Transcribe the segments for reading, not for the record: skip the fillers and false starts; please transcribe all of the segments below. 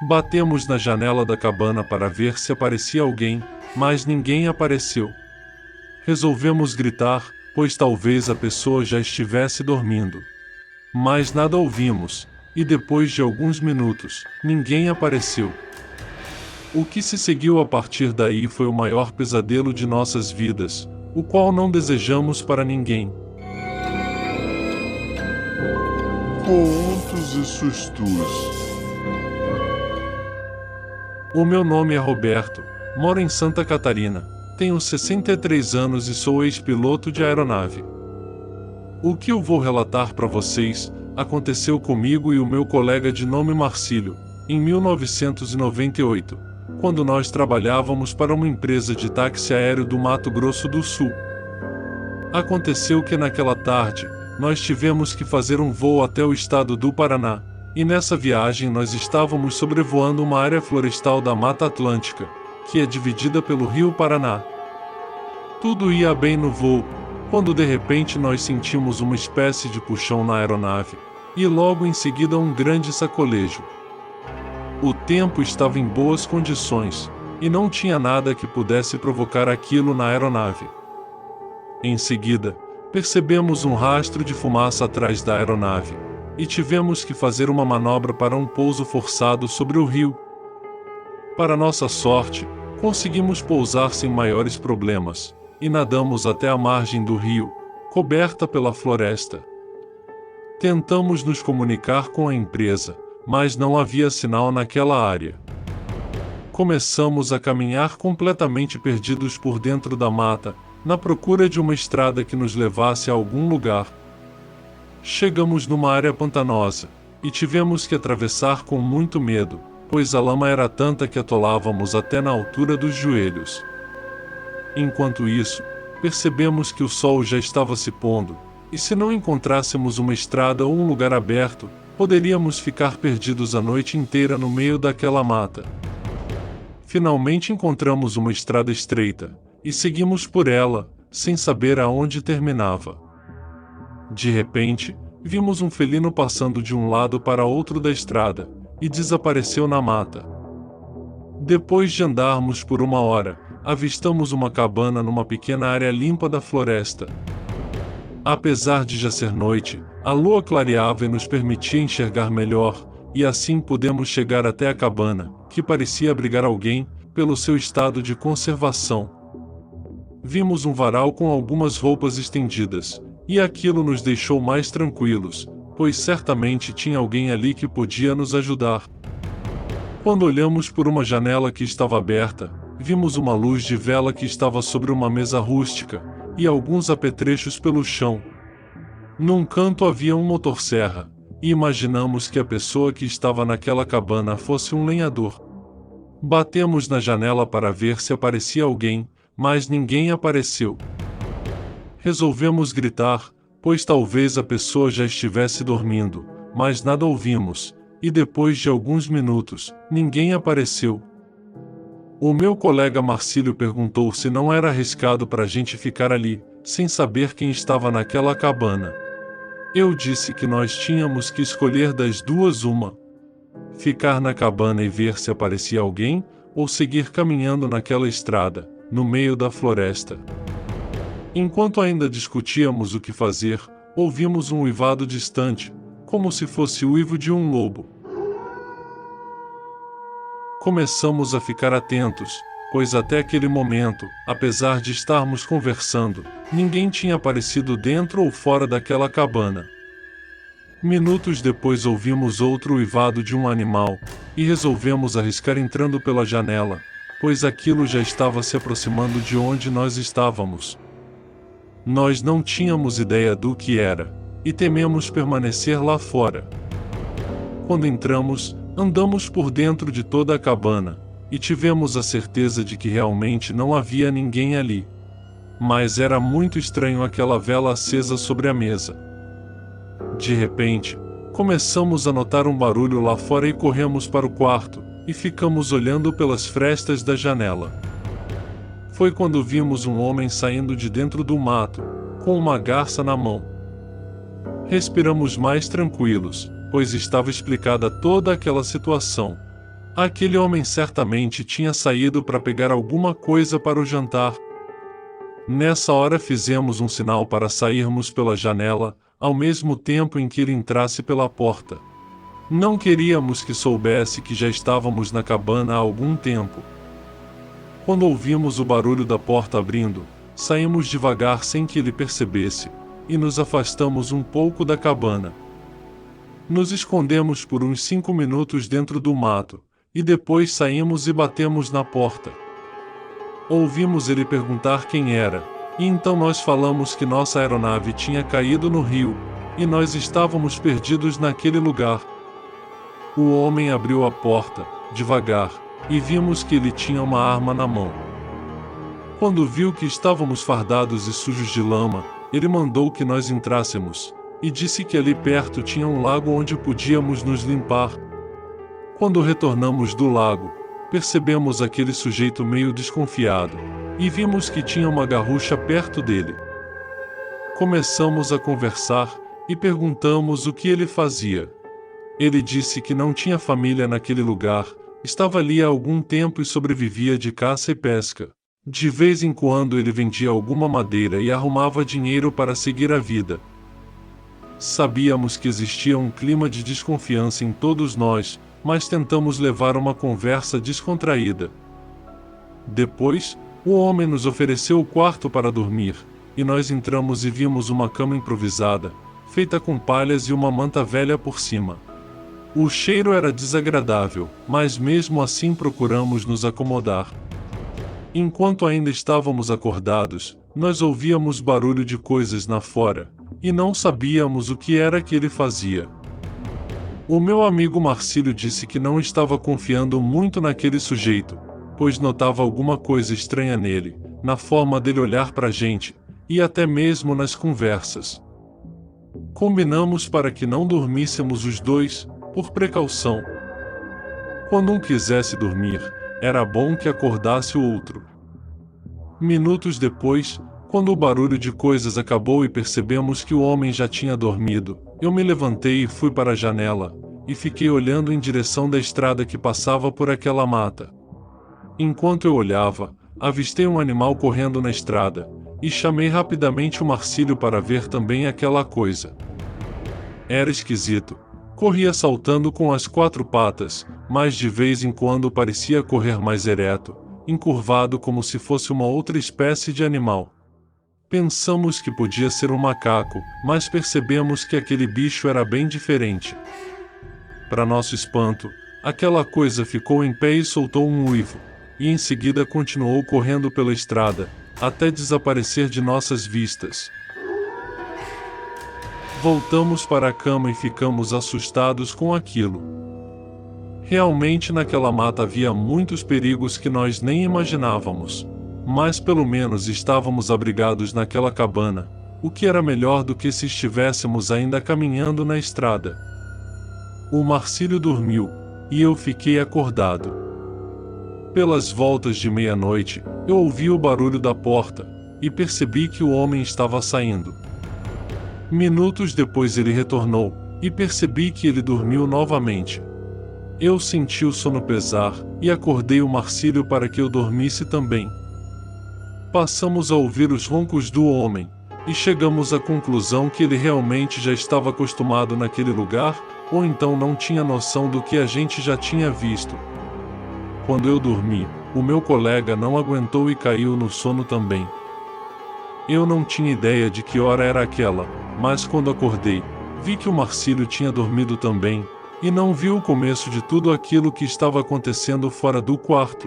Batemos na janela da cabana para ver se aparecia alguém, mas ninguém apareceu. Resolvemos gritar, pois talvez a pessoa já estivesse dormindo. Mas nada ouvimos, e depois de alguns minutos, ninguém apareceu. O que se seguiu a partir daí foi o maior pesadelo de nossas vidas, o qual não desejamos para ninguém. Contos e sustos. O meu nome é Roberto, moro em Santa Catarina, tenho 63 anos e sou ex-piloto de aeronave. O que eu vou relatar para vocês aconteceu comigo e o meu colega de nome Marcílio, em 1998, quando nós trabalhávamos para uma empresa de táxi aéreo do Mato Grosso do Sul. Aconteceu que naquela tarde, nós tivemos que fazer um voo até o estado do Paraná, e nessa viagem nós estávamos sobrevoando uma área florestal da Mata Atlântica, que é dividida pelo Rio Paraná. Tudo ia bem no voo, quando de repente nós sentimos uma espécie de puxão na aeronave, e logo em seguida um grande sacolejo. O tempo estava em boas condições, e não tinha nada que pudesse provocar aquilo na aeronave. Em seguida, percebemos um rastro de fumaça atrás da aeronave, e tivemos que fazer uma manobra para um pouso forçado sobre o rio. Para nossa sorte, conseguimos pousar sem maiores problemas, e nadamos até a margem do rio, coberta pela floresta. Tentamos nos comunicar com a empresa, mas não havia sinal naquela área. Começamos a caminhar completamente perdidos por dentro da mata, na procura de uma estrada que nos levasse a algum lugar. Chegamos numa área pantanosa, e tivemos que atravessar com muito medo, pois a lama era tanta que atolávamos até na altura dos joelhos. Enquanto isso, percebemos que o sol já estava se pondo, e se não encontrássemos uma estrada ou um lugar aberto, poderíamos ficar perdidos a noite inteira no meio daquela mata. Finalmente encontramos uma estrada estreita, e seguimos por ela, sem saber aonde terminava. De repente, vimos um felino passando de um lado para outro da estrada, e desapareceu na mata. Depois de andarmos por uma hora, avistamos uma cabana numa pequena área limpa da floresta. Apesar de já ser noite, a lua clareava e nos permitia enxergar melhor, e assim pudemos chegar até a cabana, que parecia abrigar alguém, pelo seu estado de conservação. Vimos um varal com algumas roupas estendidas, e aquilo nos deixou mais tranquilos, pois certamente tinha alguém ali que podia nos ajudar. Quando olhamos por uma janela que estava aberta, vimos uma luz de vela que estava sobre uma mesa rústica, e alguns apetrechos pelo chão. Num canto havia um motosserra, e imaginamos que a pessoa que estava naquela cabana fosse um lenhador. Batemos na janela para ver se aparecia alguém, mas ninguém apareceu. Resolvemos gritar, pois talvez a pessoa já estivesse dormindo, mas nada ouvimos, e depois de alguns minutos, ninguém apareceu. O meu colega Marcílio perguntou se não era arriscado para a gente ficar ali, sem saber quem estava naquela cabana. Eu disse que nós tínhamos que escolher das duas uma: ficar na cabana e ver se aparecia alguém, ou seguir caminhando naquela estrada, no meio da floresta. Enquanto ainda discutíamos o que fazer, ouvimos um uivado distante, como se fosse o uivo de um lobo. Começamos a ficar atentos, pois até aquele momento, apesar de estarmos conversando, ninguém tinha aparecido dentro ou fora daquela cabana. Minutos depois ouvimos outro uivado de um animal, e resolvemos arriscar entrando pela janela, pois aquilo já estava se aproximando de onde nós estávamos. Nós não tínhamos ideia do que era, e tememos permanecer lá fora. Quando entramos, andamos por dentro de toda a cabana, e tivemos a certeza de que realmente não havia ninguém ali. Mas era muito estranho aquela vela acesa sobre a mesa. De repente, começamos a notar um barulho lá fora e corremos para o quarto, e ficamos olhando pelas frestas da janela. Foi quando vimos um homem saindo de dentro do mato, com uma garça na mão. Respiramos mais tranquilos, pois estava explicada toda aquela situação. Aquele homem certamente tinha saído para pegar alguma coisa para o jantar. Nessa hora fizemos um sinal para sairmos pela janela, ao mesmo tempo em que ele entrasse pela porta. Não queríamos que soubesse que já estávamos na cabana há algum tempo. Quando ouvimos o barulho da porta abrindo, saímos devagar sem que ele percebesse, e nos afastamos um pouco da cabana. Nos escondemos por uns 5 minutos dentro do mato, e depois saímos e batemos na porta. Ouvimos ele perguntar quem era, e então nós falamos que nossa aeronave tinha caído no rio, e nós estávamos perdidos naquele lugar. O homem abriu a porta, devagar, e vimos que ele tinha uma arma na mão. Quando viu que estávamos fardados e sujos de lama, ele mandou que nós entrássemos, e disse que ali perto tinha um lago onde podíamos nos limpar. Quando retornamos do lago, percebemos aquele sujeito meio desconfiado, e vimos que tinha uma garrucha perto dele. Começamos a conversar, e perguntamos o que ele fazia. Ele disse que não tinha família naquele lugar, estava ali há algum tempo e sobrevivia de caça e pesca. De vez em quando ele vendia alguma madeira e arrumava dinheiro para seguir a vida. Sabíamos que existia um clima de desconfiança em todos nós, mas tentamos levar uma conversa descontraída. Depois, o homem nos ofereceu o quarto para dormir, e nós entramos e vimos uma cama improvisada, feita com palhas e uma manta velha por cima. O cheiro era desagradável, mas mesmo assim procuramos nos acomodar. Enquanto ainda estávamos acordados, nós ouvíamos barulho de coisas na fora, e não sabíamos o que era que ele fazia. O meu amigo Marcílio disse que não estava confiando muito naquele sujeito, pois notava alguma coisa estranha nele, na forma dele olhar para a gente, e até mesmo nas conversas. Combinamos para que não dormíssemos os dois, por precaução. Quando um quisesse dormir, era bom que acordasse o outro. Minutos depois, quando o barulho de coisas acabou e percebemos que o homem já tinha dormido, eu me levantei e fui para a janela, e fiquei olhando em direção da estrada que passava por aquela mata. Enquanto eu olhava, avistei um animal correndo na estrada, e chamei rapidamente o Marcílio para ver também aquela coisa. Era esquisito. Corria saltando com as 4 patas, mas de vez em quando parecia correr mais ereto, encurvado como se fosse uma outra espécie de animal. Pensamos que podia ser um macaco, mas percebemos que aquele bicho era bem diferente. Para nosso espanto, aquela coisa ficou em pé e soltou um uivo, e em seguida continuou correndo pela estrada, até desaparecer de nossas vistas. Voltamos para a cama e ficamos assustados com aquilo. Realmente naquela mata havia muitos perigos que nós nem imaginávamos. Mas pelo menos estávamos abrigados naquela cabana, o que era melhor do que se estivéssemos ainda caminhando na estrada. O Marcílio dormiu, e eu fiquei acordado. Pelas voltas de meia-noite, eu ouvi o barulho da porta, e percebi que o homem estava saindo. Minutos depois ele retornou, e percebi que ele dormiu novamente. Eu senti o sono pesar, e acordei o Marcílio para que eu dormisse também. Passamos a ouvir os roncos do homem, e chegamos à conclusão que ele realmente já estava acostumado naquele lugar, ou então não tinha noção do que a gente já tinha visto. Quando eu dormi, o meu colega não aguentou e caiu no sono também. Eu não tinha ideia de que hora era aquela, mas quando acordei, vi que o Marcílio tinha dormido também, e não viu o começo de tudo aquilo que estava acontecendo fora do quarto.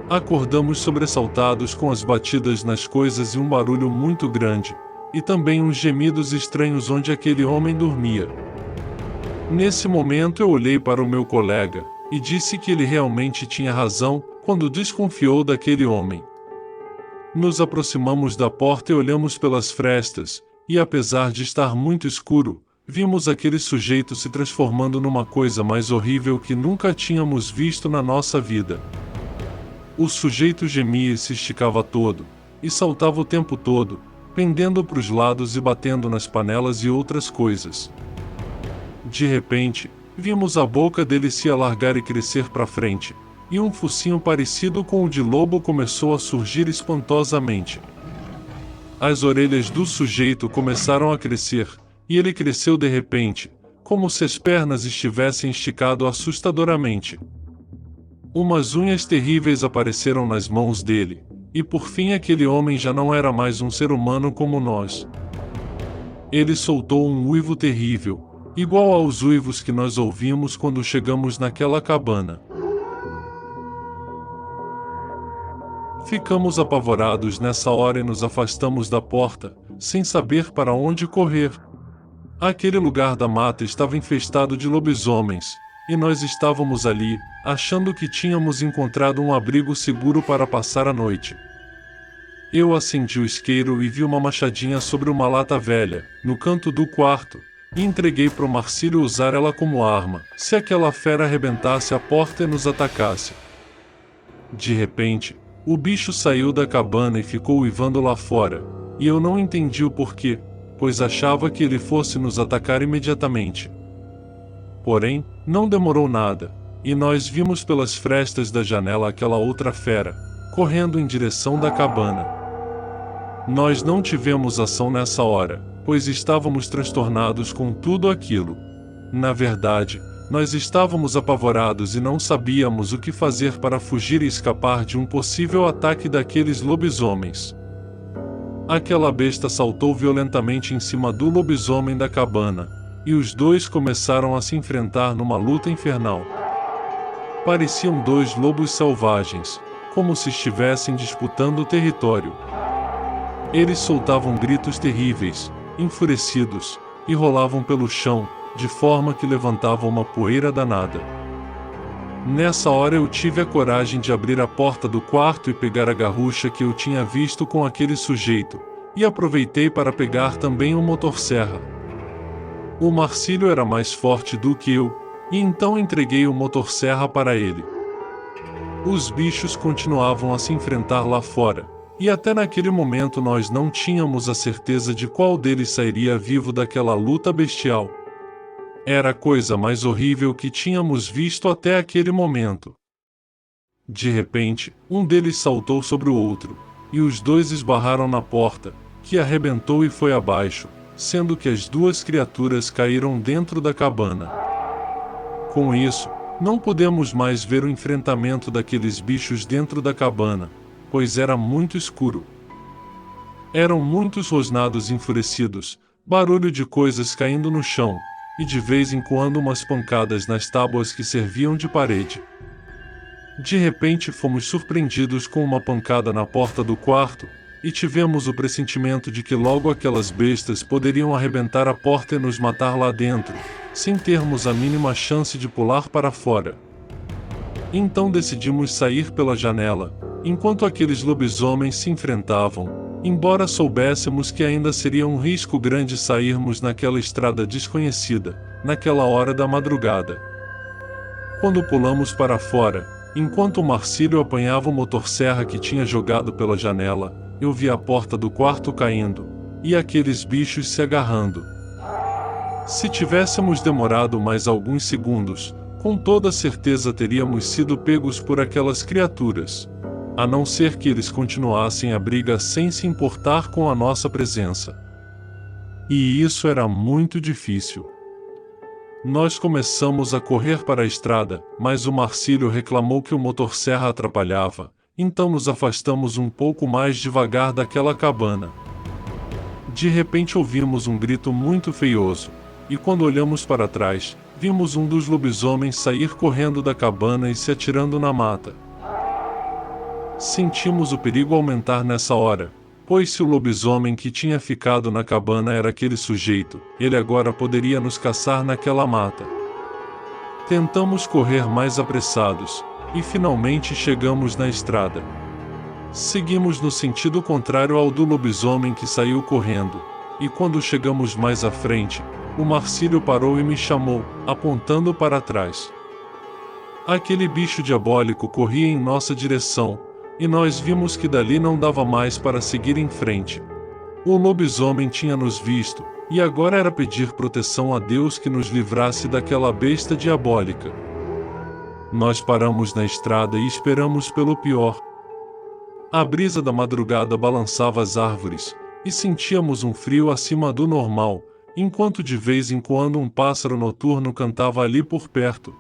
Acordamos sobressaltados com as batidas nas coisas e um barulho muito grande, e também uns gemidos estranhos onde aquele homem dormia. Nesse momento eu olhei para o meu colega, e disse que ele realmente tinha razão, quando desconfiou daquele homem. Nos aproximamos da porta e olhamos pelas frestas, e apesar de estar muito escuro, vimos aquele sujeito se transformando numa coisa mais horrível que nunca tínhamos visto na nossa vida. O sujeito gemia e se esticava todo, e saltava o tempo todo, pendendo para os lados e batendo nas panelas e outras coisas. De repente, vimos a boca dele se alargar e crescer para frente, e um focinho parecido com o de lobo começou a surgir espantosamente. As orelhas do sujeito começaram a crescer, e ele cresceu de repente, como se as pernas estivessem esticado assustadoramente. Umas unhas terríveis apareceram nas mãos dele, e por fim aquele homem já não era mais um ser humano como nós. Ele soltou um uivo terrível, igual aos uivos que nós ouvimos quando chegamos naquela cabana. Ficamos apavorados nessa hora e nos afastamos da porta, sem saber para onde correr. Aquele lugar da mata estava infestado de lobisomens, e nós estávamos ali, achando que tínhamos encontrado um abrigo seguro para passar a noite. Eu acendi o isqueiro e vi uma machadinha sobre uma lata velha, no canto do quarto, e entreguei para o Marcílio usar ela como arma, se aquela fera arrebentasse a porta e nos atacasse. De repente, o bicho saiu da cabana e ficou uivando lá fora, e eu não entendi o porquê, pois achava que ele fosse nos atacar imediatamente. Porém, não demorou nada, e nós vimos pelas frestas da janela aquela outra fera, correndo em direção da cabana. Nós não tivemos ação nessa hora, pois estávamos transtornados com tudo aquilo. Na verdade, nós estávamos apavorados e não sabíamos o que fazer para fugir e escapar de um possível ataque daqueles lobisomens. Aquela besta saltou violentamente em cima do lobisomem da cabana, e os dois começaram a se enfrentar numa luta infernal. Pareciam dois lobos selvagens, como se estivessem disputando o território. Eles soltavam gritos terríveis, enfurecidos, e rolavam pelo chão, de forma que levantavam uma poeira danada. Nessa hora eu tive a coragem de abrir a porta do quarto e pegar a garrucha que eu tinha visto com aquele sujeito, e aproveitei para pegar também um motosserra. O Marcílio era mais forte do que eu, e então entreguei o motosserra para ele. Os bichos continuavam a se enfrentar lá fora, e até naquele momento nós não tínhamos a certeza de qual deles sairia vivo daquela luta bestial. Era a coisa mais horrível que tínhamos visto até aquele momento. De repente, um deles saltou sobre o outro, e os dois esbarraram na porta, que arrebentou e foi abaixo, sendo que as duas criaturas caíram dentro da cabana. Com isso, não pudemos mais ver o enfrentamento daqueles bichos dentro da cabana, pois era muito escuro. Eram muitos rosnados enfurecidos, barulho de coisas caindo no chão, e de vez em quando umas pancadas nas tábuas que serviam de parede. De repente fomos surpreendidos com uma pancada na porta do quarto, e tivemos o pressentimento de que logo aquelas bestas poderiam arrebentar a porta e nos matar lá dentro, sem termos a mínima chance de pular para fora. Então decidimos sair pela janela, enquanto aqueles lobisomens se enfrentavam, embora soubéssemos que ainda seria um risco grande sairmos naquela estrada desconhecida, naquela hora da madrugada. Quando pulamos para fora, enquanto o Marcílio apanhava o motosserra que tinha jogado pela janela, eu vi a porta do quarto caindo, e aqueles bichos se agarrando. Se tivéssemos demorado mais alguns segundos, com toda certeza teríamos sido pegos por aquelas criaturas, a não ser que eles continuassem a briga sem se importar com a nossa presença. E isso era muito difícil. Nós começamos a correr para a estrada, mas o Marcílio reclamou que o motosserra atrapalhava, então nos afastamos um pouco mais devagar daquela cabana. De repente ouvimos um grito muito feioso, e quando olhamos para trás, vimos um dos lobisomens sair correndo da cabana e se atirando na mata. Sentimos o perigo aumentar nessa hora, pois se o lobisomem que tinha ficado na cabana era aquele sujeito, ele agora poderia nos caçar naquela mata. Tentamos correr mais apressados, e finalmente chegamos na estrada. Seguimos no sentido contrário ao do lobisomem que saiu correndo, e quando chegamos mais à frente, o Marcílio parou e me chamou, apontando para trás. Aquele bicho diabólico corria em nossa direção, e nós vimos que dali não dava mais para seguir em frente. O lobisomem tinha nos visto, e agora era pedir proteção a Deus que nos livrasse daquela besta diabólica. Nós paramos na estrada e esperamos pelo pior. A brisa da madrugada balançava as árvores, e sentíamos um frio acima do normal, enquanto de vez em quando um pássaro noturno cantava ali por perto.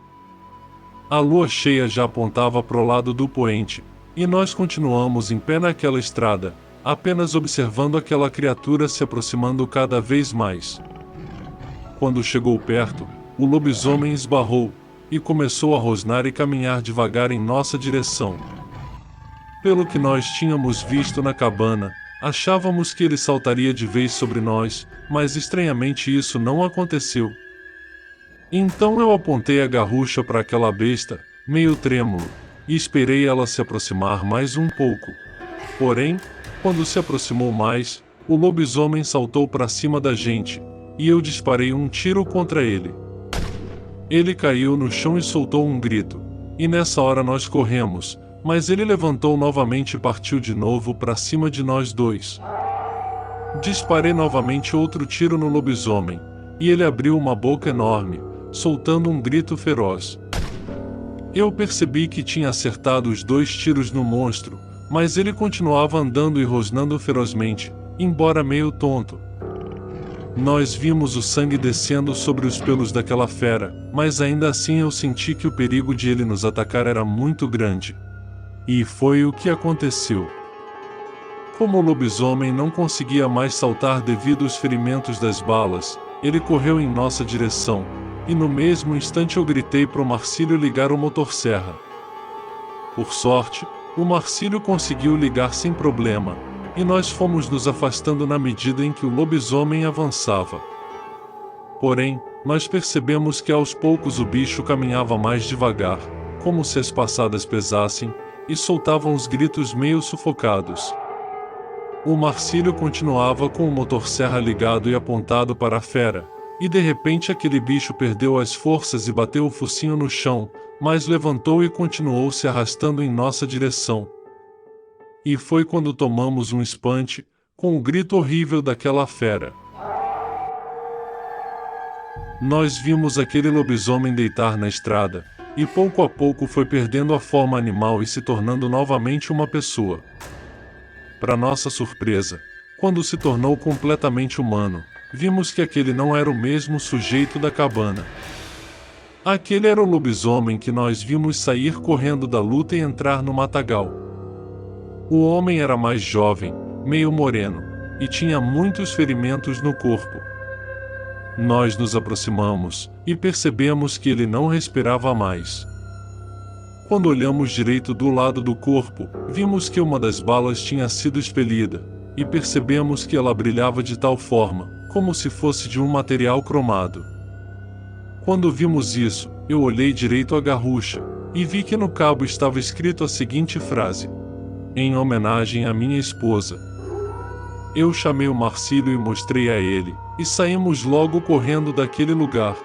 A lua cheia já apontava pro lado do poente, e nós continuamos em pé naquela estrada, apenas observando aquela criatura se aproximando cada vez mais. Quando chegou perto, o lobisomem esbarrou, e começou a rosnar e caminhar devagar em nossa direção. Pelo que nós tínhamos visto na cabana, achávamos que ele saltaria de vez sobre nós, mas estranhamente isso não aconteceu. Então eu apontei a garrucha para aquela besta, meio trêmulo, e esperei ela se aproximar mais um pouco. Porém, quando se aproximou mais, o lobisomem saltou para cima da gente, e eu disparei um tiro contra ele. Ele caiu no chão e soltou um grito, e nessa hora nós corremos, mas ele levantou novamente e partiu de novo para cima de nós dois. Disparei novamente outro tiro no lobisomem, e ele abriu uma boca enorme, soltando um grito feroz. Eu percebi que tinha acertado os 2 tiros no monstro, mas ele continuava andando e rosnando ferozmente, embora meio tonto. Nós vimos o sangue descendo sobre os pelos daquela fera, mas ainda assim eu senti que o perigo de ele nos atacar era muito grande. E foi o que aconteceu. Como o lobisomem não conseguia mais saltar devido aos ferimentos das balas, ele correu em nossa direção, e no mesmo instante eu gritei pro Marcílio ligar o motosserra. Por sorte, o Marcílio conseguiu ligar sem problema, e nós fomos nos afastando na medida em que o lobisomem avançava. Porém, nós percebemos que aos poucos o bicho caminhava mais devagar, como se as passadas pesassem, e soltava uns gritos meio sufocados. O Marcílio continuava com o motosserra ligado e apontado para a fera, e de repente aquele bicho perdeu as forças e bateu o focinho no chão, mas levantou e continuou se arrastando em nossa direção. E foi quando tomamos um espante, com o grito horrível daquela fera. Nós vimos aquele lobisomem deitar na estrada, e pouco a pouco foi perdendo a forma animal e se tornando novamente uma pessoa. Para nossa surpresa, quando se tornou completamente humano, vimos que aquele não era o mesmo sujeito da cabana. Aquele era o lobisomem que nós vimos sair correndo da luta e entrar no matagal. O homem era mais jovem, meio moreno, e tinha muitos ferimentos no corpo. Nós nos aproximamos, e percebemos que ele não respirava mais. Quando olhamos direito do lado do corpo, vimos que uma das balas tinha sido expelida, e percebemos que ela brilhava de tal forma, como se fosse de um material cromado. Quando vimos isso, eu olhei direito à garrucha, e vi que no cabo estava escrito a seguinte frase: em homenagem à minha esposa. Eu chamei o Marcílio e mostrei a ele, e saímos logo correndo daquele lugar.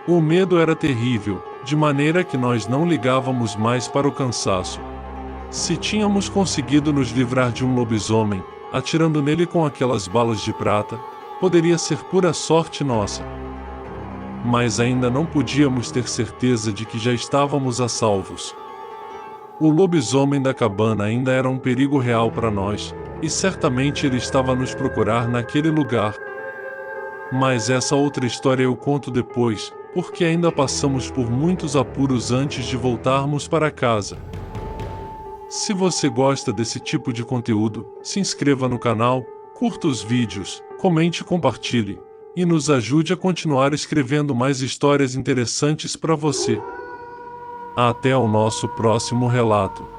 O medo era terrível, de maneira que nós não ligávamos mais para o cansaço. Se tínhamos conseguido nos livrar de um lobisomem, atirando nele com aquelas balas de prata, poderia ser pura sorte nossa. Mas ainda não podíamos ter certeza de que já estávamos a salvos. O lobisomem da cabana ainda era um perigo real para nós, e certamente ele estava a nos procurar naquele lugar. Mas essa outra história eu conto depois, porque ainda passamos por muitos apuros antes de voltarmos para casa. Se você gosta desse tipo de conteúdo, se inscreva no canal, curta os vídeos, comente e compartilhe, e nos ajude a continuar escrevendo mais histórias interessantes para você. Até o nosso próximo relato.